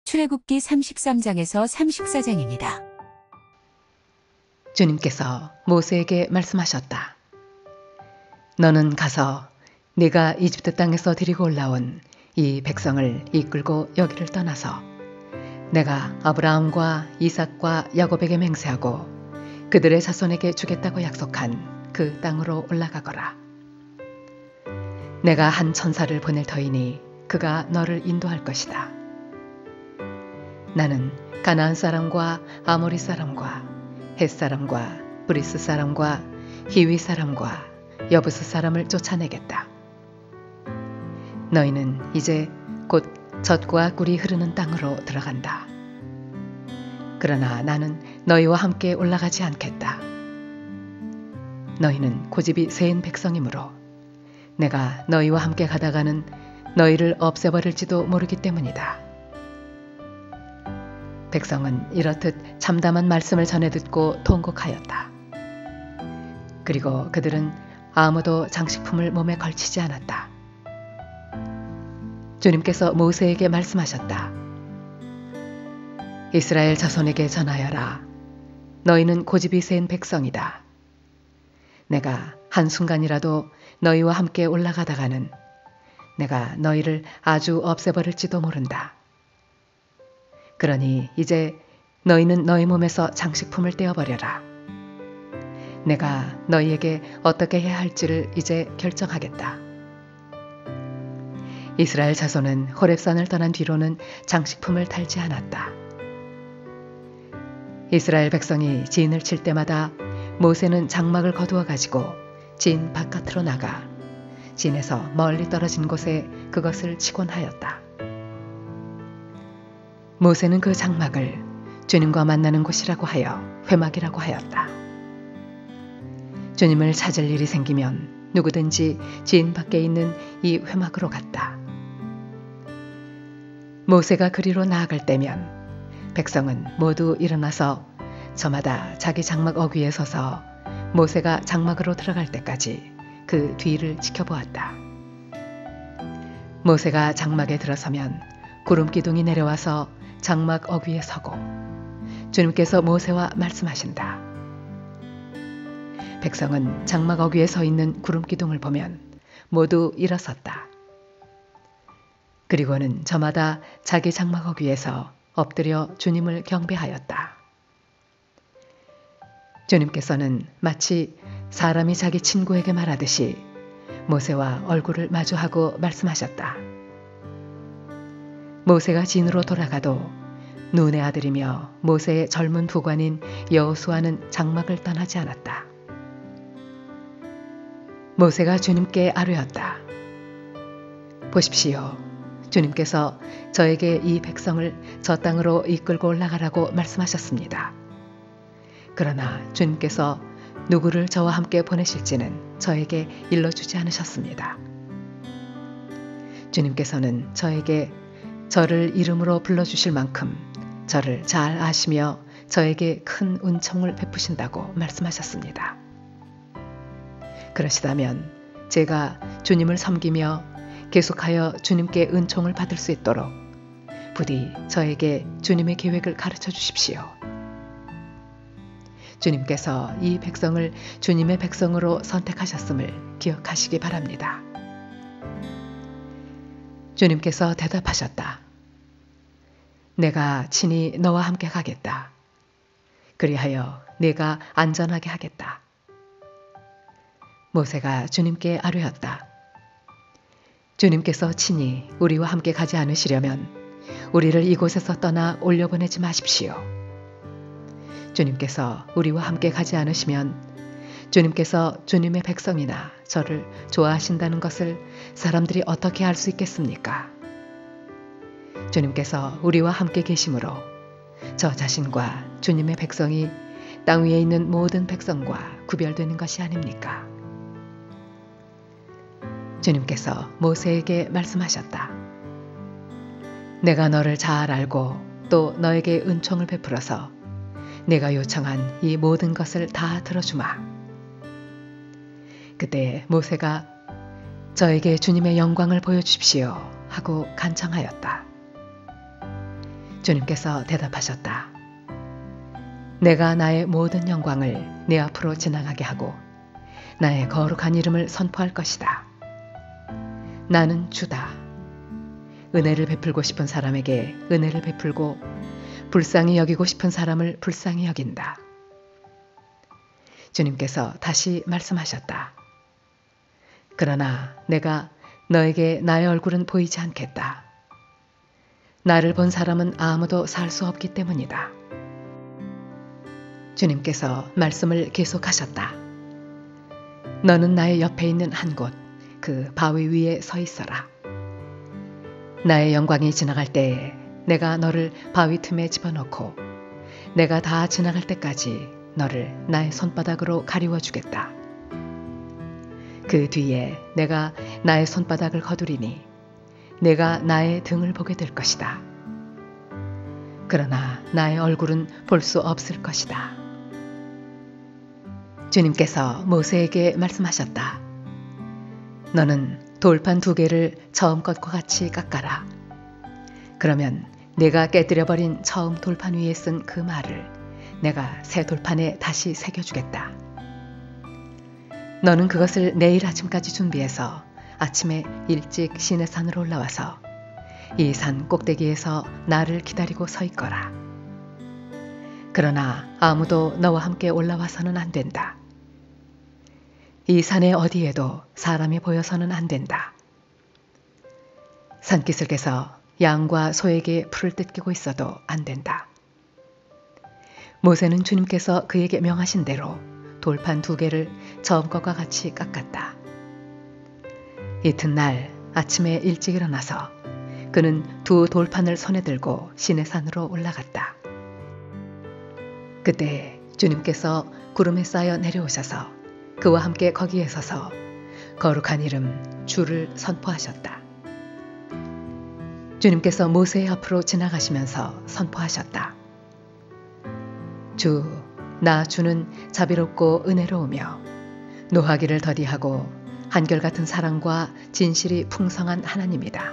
출애굽기 33장에서 34장입니다. 주님께서 모세에게 말씀하셨다. 너는 가서 네가 이집트 땅에서 데리고 올라온 이 백성을 이끌고 여기를 떠나서 내가 아브라함과 이삭과 야곱에게 맹세하고 그들의 자손에게 주겠다고 약속한 그 땅으로 올라가거라. 내가 한 천사를 보낼 터이니 그가 너를 인도할 것이다. 나는 가나안 사람과 아모리 사람과 헷 사람과 브리스 사람과 히위 사람과 여부스 사람을 쫓아내겠다. 너희는 이제 곧 젖과 꿀이 흐르는 땅으로 들어간다. 그러나 나는 너희와 함께 올라가지 않겠다. 너희는 고집이 세인 백성이므로 내가 너희와 함께 가다가는 너희를 없애버릴지도 모르기 때문이다. 백성은 이렇듯 참담한 말씀을 전해 듣고 통곡하였다. 그리고 그들은 아무도 장식품을 몸에 걸치지 않았다. 주님께서 모세에게 말씀하셨다. 이스라엘 자손에게 전하여라. 너희는 고집이 센 백성이다. 내가 한순간이라도 너희와 함께 올라가다가는 내가 너희를 아주 없애버릴지도 모른다. 그러니 이제 너희는 너희 몸에서 장식품을 떼어버려라. 내가 너희에게 어떻게 해야 할지를 이제 결정하겠다. 이스라엘 자손은 호렙산을 떠난 뒤로는 장식품을 달지 않았다. 이스라엘 백성이 진을 칠 때마다 모세는 장막을 거두어 가지고 진 바깥으로 나가 진에서 멀리 떨어진 곳에 그것을 치곤 하였다. 모세는 그 장막을 주님과 만나는 곳이라고 하여 회막이라고 하였다. 주님을 찾을 일이 생기면 누구든지 진 밖에 있는 이 회막으로 갔다. 모세가 그리로 나아갈 때면 백성은 모두 일어나서 저마다 자기 장막 어귀에 서서 모세가 장막으로 들어갈 때까지 그 뒤를 지켜보았다. 모세가 장막에 들어서면 구름 기둥이 내려와서 장막 어귀에 서고 주님께서 모세와 말씀하신다. 백성은 장막 어귀에 서 있는 구름 기둥을 보면 모두 일어섰다. 그리고는 저마다 자기 장막 어귀에서 엎드려 주님을 경배하였다. 주님께서는 마치 사람이 자기 친구에게 말하듯이 모세와 얼굴을 마주하고 말씀하셨다. 모세가 진으로 돌아가도 눈의 아들이며 모세의 젊은 부관인 여호수아는 장막을 떠나지 않았다. 모세가 주님께 아뢰었다. 보십시오. 주님께서 저에게 이 백성을 저 땅으로 이끌고 올라가라고 말씀하셨습니다. 그러나 주님께서 누구를 저와 함께 보내실지는 저에게 일러주지 않으셨습니다. 주님께서는 저에게 저를 이름으로 불러주실 만큼 저를 잘 아시며 저에게 큰 은총을 베푸신다고 말씀하셨습니다. 그러시다면 제가 주님을 섬기며 계속하여 주님께 은총을 받을 수 있도록 부디 저에게 주님의 계획을 가르쳐 주십시오. 주님께서 이 백성을 주님의 백성으로 선택하셨음을 기억하시기 바랍니다. 주님께서 대답하셨다. 내가 친히 너와 함께 가겠다. 그리하여 네가 안전하게 하겠다. 모세가 주님께 아뢰었다. 주님께서 친히 우리와 함께 가지 않으시려면 우리를 이곳에서 떠나 올려보내지 마십시오. 주님께서 우리와 함께 가지 않으시면 주님께서 주님의 백성이나 저를 좋아하신다는 것을 사람들이 어떻게 알 수 있겠습니까? 주님께서 우리와 함께 계심으로 저 자신과 주님의 백성이 땅 위에 있는 모든 백성과 구별되는 것이 아닙니까? 주님께서 모세에게 말씀하셨다. 내가 너를 잘 알고 또 너에게 은총을 베풀어서 내가 요청한 이 모든 것을 다 들어주마. 그때 모세가 저에게 주님의 영광을 보여주십시오 하고 간청하였다. 주님께서 대답하셨다. 내가 나의 모든 영광을 네 앞으로 지나가게 하고 나의 거룩한 이름을 선포할 것이다. 나는 주다. 은혜를 베풀고 싶은 사람에게 은혜를 베풀고 불쌍히 여기고 싶은 사람을 불쌍히 여긴다. 주님께서 다시 말씀하셨다. 그러나 내가 너에게 나의 얼굴은 보이지 않겠다. 나를 본 사람은 아무도 살 수 없기 때문이다. 주님께서 말씀을 계속하셨다. 너는 나의 옆에 있는 한 곳, 그 바위 위에 서 있어라. 나의 영광이 지나갈 때에 내가 너를 바위 틈에 집어넣고 내가 다 지나갈 때까지 너를 나의 손바닥으로 가리워 주겠다. 그 뒤에 내가 나의 손바닥을 거두리니 내가 나의 등을 보게 될 것이다. 그러나 나의 얼굴은 볼 수 없을 것이다. 주님께서 모세에게 말씀하셨다. 너는 돌판 2개를 처음 것과 같이 깎아라. 그러면 내가 깨뜨려버린 처음 돌판 위에 쓴 그 말을 내가 새 돌판에 다시 새겨주겠다. 너는 그것을 내일 아침까지 준비해서 아침에 일찍 시내산으로 올라와서 이 산 꼭대기에서 나를 기다리고 서 있거라. 그러나 아무도 너와 함께 올라와서는 안 된다. 이 산의 어디에도 사람이 보여서는 안 된다. 산기슭에서 양과 소에게 풀을 뜯기고 있어도 안 된다. 모세는 주님께서 그에게 명하신 대로 돌판 2개를 처음 것과 같이 깎았다. 이튿날 아침에 일찍 일어나서 그는 2 돌판을 손에 들고 시내산으로 올라갔다. 그때 주님께서 구름에 쌓여 내려오셔서 그와 함께 거기에 서서 거룩한 이름 주를 선포하셨다. 주님께서 모세의 앞으로 지나가시면서 선포하셨다. 주, 나 주는 자비롭고 은혜로우며 노하기를 더디하고 한결같은 사랑과 진실이 풍성한 하나님이다.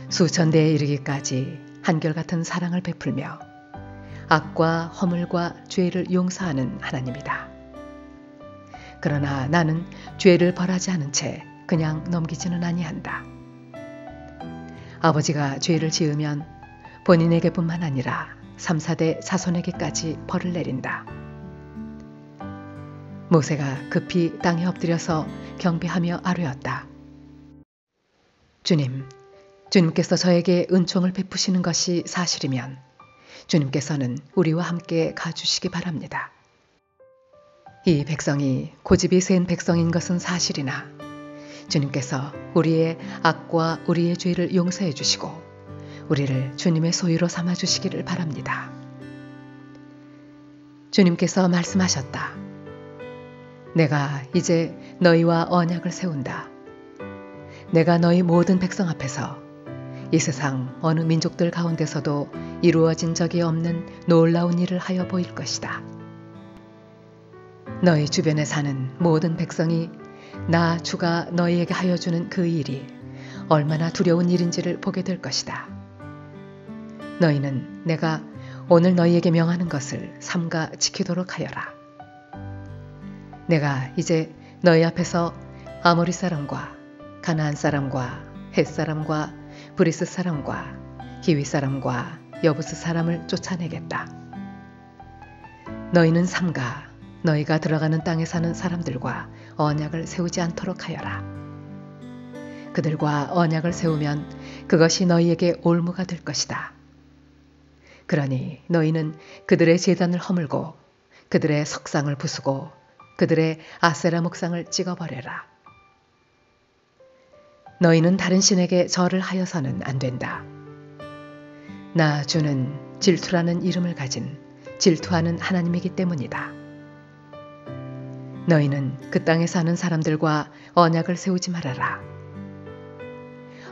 수천 대에 이르기까지 한결같은 사랑을 베풀며 악과 허물과 죄를 용서하는 하나님이다. 그러나 나는 죄를 벌하지 않은 채 그냥 넘기지는 아니한다. 아버지가 죄를 지으면 본인에게뿐만 아니라 3, 4대 자손에게까지 벌을 내린다. 모세가 급히 땅에 엎드려서 경배하며 아뢰었다. 주님께서 저에게 은총을 베푸시는 것이 사실이면 주님께서는 우리와 함께 가주시기 바랍니다. 이 백성이 고집이 센 백성인 것은 사실이나 주님께서 우리의 악과 우리의 죄를 용서해 주시고 우리를 주님의 소유로 삼아 주시기를 바랍니다. 주님께서 말씀하셨다. 내가 이제 너희와 언약을 세운다. 내가 너희 모든 백성 앞에서 이 세상 어느 민족들 가운데서도 이루어진 적이 없는 놀라운 일을 하여 보일 것이다. 너희 주변에 사는 모든 백성이 나 주가 너희에게 하여 주는 그 일이 얼마나 두려운 일인지를 보게 될 것이다. 너희는 내가 오늘 너희에게 명하는 것을 삼가 지키도록 하여라. 내가 이제 너희 앞에서 아모리 사람과 가나안 사람과 헷 사람과 브리스 사람과 히위 사람과 여부스 사람을 쫓아내겠다. 너희는 삼가 너희가 들어가는 땅에 사는 사람들과 언약을 세우지 않도록 하여라. 그들과 언약을 세우면 그것이 너희에게 올무가 될 것이다. 그러니 너희는 그들의 제단을 허물고 그들의 석상을 부수고 그들의 아세라 목상을 찍어버려라. 너희는 다른 신에게 절을 하여서는 안 된다. 나 주는 질투라는 이름을 가진 질투하는 하나님이기 때문이다. 너희는 그 땅에 사는 사람들과 언약을 세우지 말아라.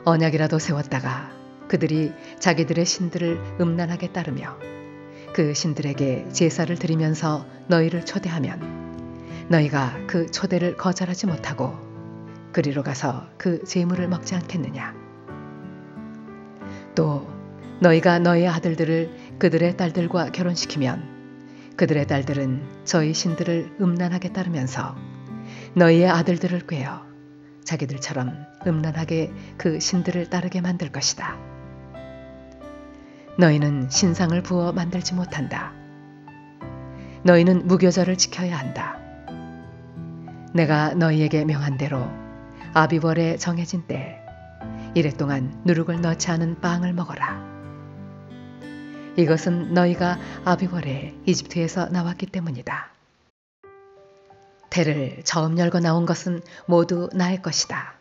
언약이라도 세웠다가 그들이 자기들의 신들을 음란하게 따르며 그 신들에게 제사를 드리면서 너희를 초대하면 너희가 그 초대를 거절하지 못하고 그리로 가서 그 제물을 먹지 않겠느냐. 또 너희가 너희 아들들을 그들의 딸들과 결혼시키면 그들의 딸들은 저희 신들을 음란하게 따르면서 너희의 아들들을 꾀어 자기들처럼 음란하게 그 신들을 따르게 만들 것이다. 너희는 신상을 부어 만들지 못한다. 너희는 무교절을 지켜야 한다. 내가 너희에게 명한 대로 아비월에 정해진 때 이래 동안 누룩을 넣지 않은 빵을 먹어라. 이것은 너희가 아비월에 이집트에서 나왔기 때문이다. 태를 처음 열고 나온 것은 모두 나의 것이다.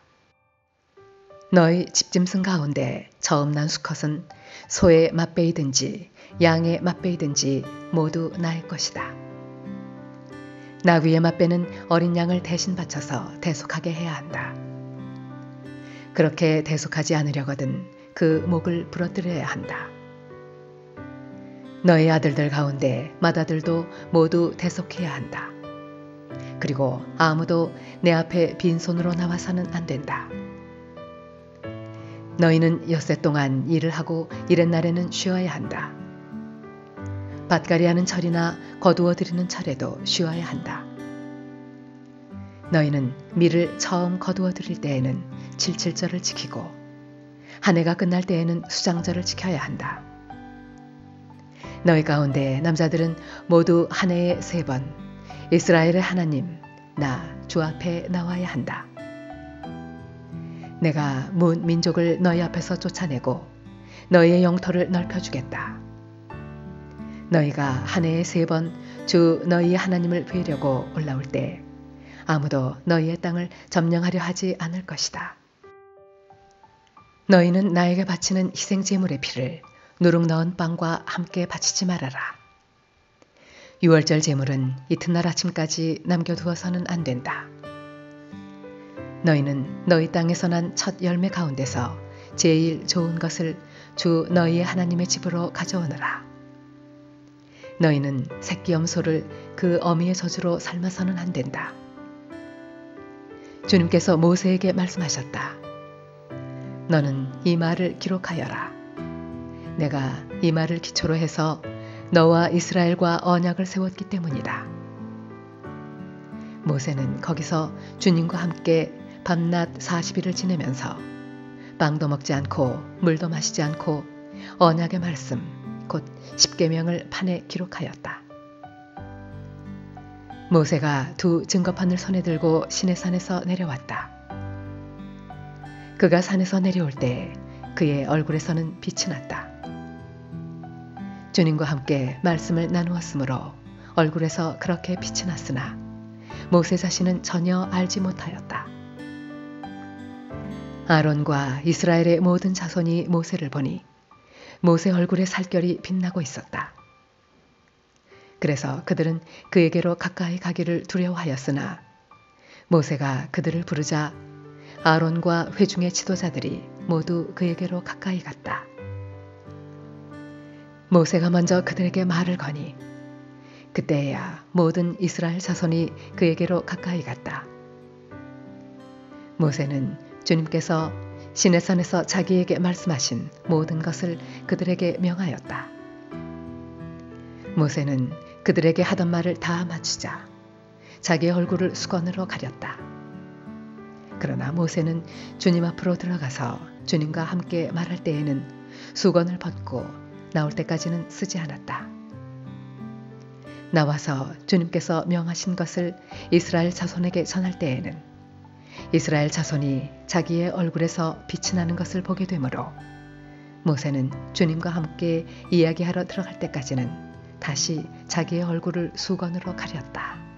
너희 집짐승 가운데 처음 난 수컷은 소의 맛배이든지 양의 맛배이든지 모두 나의 것이다. 나귀의 맛배는 어린 양을 대신 바쳐서 대속하게 해야 한다. 그렇게 대속하지 않으려거든 그 목을 부러뜨려야 한다. 너희 아들들 가운데 맏아들도 모두 대속해야 한다. 그리고 아무도 내 앞에 빈손으로 나와서는 안 된다. 너희는 엿새 동안 일을 하고 이렛날에는 쉬어야 한다. 밭갈이하는 철이나 거두어 들이는 철에도 쉬어야 한다. 너희는 밀을 처음 거두어 들일 때에는 칠칠절을 지키고 한 해가 끝날 때에는 수장절을 지켜야 한다. 너희 가운데 남자들은 모두 한 해에 3번 이스라엘의 하나님 나 주 앞에 나와야 한다. 내가 문 민족을 너희 앞에서 쫓아내고 너희의 영토를 넓혀주겠다. 너희가 한 해에 3번 주 너희의 하나님을 뵈려고 올라올 때 아무도 너희의 땅을 점령하려 하지 않을 것이다. 너희는 나에게 바치는 희생 제물의 피를 누룩 넣은 빵과 함께 바치지 말아라. 유월절 제물은 이튿날 아침까지 남겨두어서는 안 된다. 너희는 너희 땅에서 난 첫 열매 가운데서 제일 좋은 것을 주 너희의 하나님의 집으로 가져오너라. 너희는 새끼 염소를 그 어미의 젖으로 삶아서는 안 된다. 주님께서 모세에게 말씀하셨다. 너는 이 말을 기록하여라. 내가 이 말을 기초로 해서 너와 이스라엘과 언약을 세웠기 때문이다. 모세는 거기서 주님과 함께 밤낮 40일을 지내면서 빵도 먹지 않고 물도 마시지 않고 언약의 말씀 곧 십계명을 판에 기록하였다. 모세가 2 증거판을 손에 들고 시내산에서 내려왔다. 그가 산에서 내려올 때 그의 얼굴에서는 빛이 났다. 주님과 함께 말씀을 나누었으므로 얼굴에서 그렇게 빛이 났으나 모세 자신은 전혀 알지 못하였다. 아론과 이스라엘의 모든 자손이 모세를 보니 모세 얼굴의 살결이 빛나고 있었다. 그래서 그들은 그에게로 가까이 가기를 두려워하였으나 모세가 그들을 부르자 아론과 회중의 지도자들이 모두 그에게로 가까이 갔다. 모세가 먼저 그들에게 말을 거니 그때야 모든 이스라엘 자손이 그에게로 가까이 갔다. 모세는 주님께서 시내산에서 자기에게 말씀하신 모든 것을 그들에게 명하였다. 모세는 그들에게 하던 말을 다 마치자 자기의 얼굴을 수건으로 가렸다. 그러나 모세는 주님 앞으로 들어가서 주님과 함께 말할 때에는 수건을 벗고 나올 때까지는 쓰지 않았다. 나와서 주님께서 명하신 것을 이스라엘 자손에게 전할 때에는 이스라엘 자손이 자기의 얼굴에서 빛이 나는 것을 보게 되므로 모세는 주님과 함께 이야기하러 들어갈 때까지는 다시 자기의 얼굴을 수건으로 가렸다.